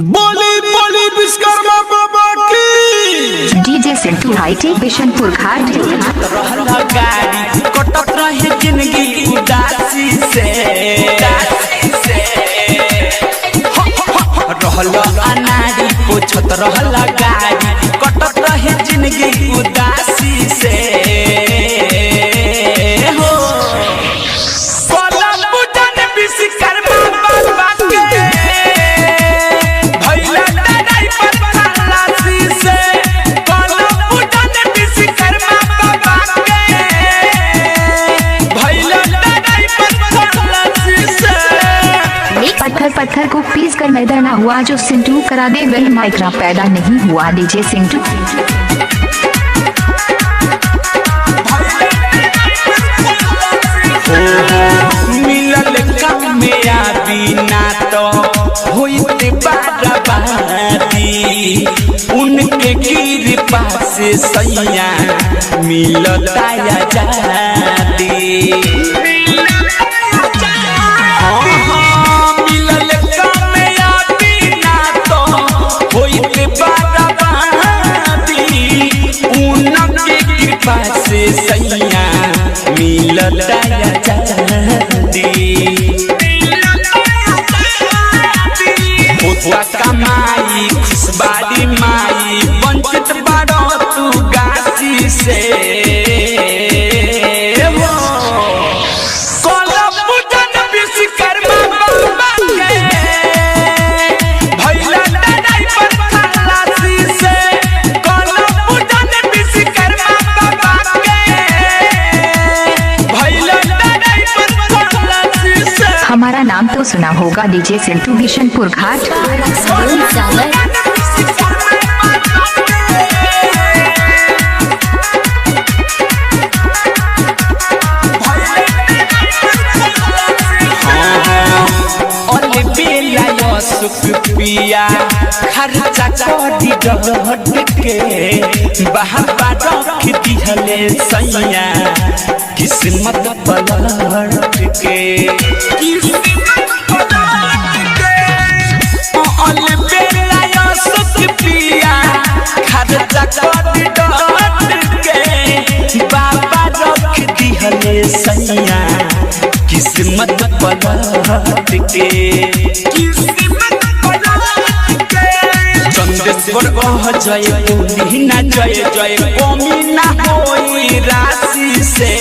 बोली बोली विश्वकर्मा बाबा की। डीजे सिंटू हाईटेक बिशनपुर घाट रहला गाड़ी कटत रहे जिंदगी उदासी से रहला अनाड़ी पोछत रहला गाड़ी कटत रहे जिंदगी उदासी से हो पत्थर को पीस कर मैदान हुआ जो सिंटू करा दे वह माइक्रा पैदा नहीं हुआ। डीजे सिंटू मिलल काम में बिना तो होइते बर्बादी उनके कृपा से सैया मिलता आजादी। सैया मिलता आजादी होता कमाई खुशबाड़ी माई वंचित बारो तू गासी से हमारा नाम तो सुना होगा। डीजे सिंटू बिशनपुर घाट सुख पिया खर्चा करी डट के बहाबा रख दिहले सैया किस्मत पलट के सुख पिया खर्चा करी डट के बाबा रख दिहले सैया किस्मत पलट के चंदेश्वर कह जय बोली न जय जय कमी न होई राशि से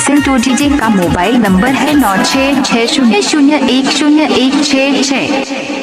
सिंटू डीजे का मोबाइल नंबर है 9660010166।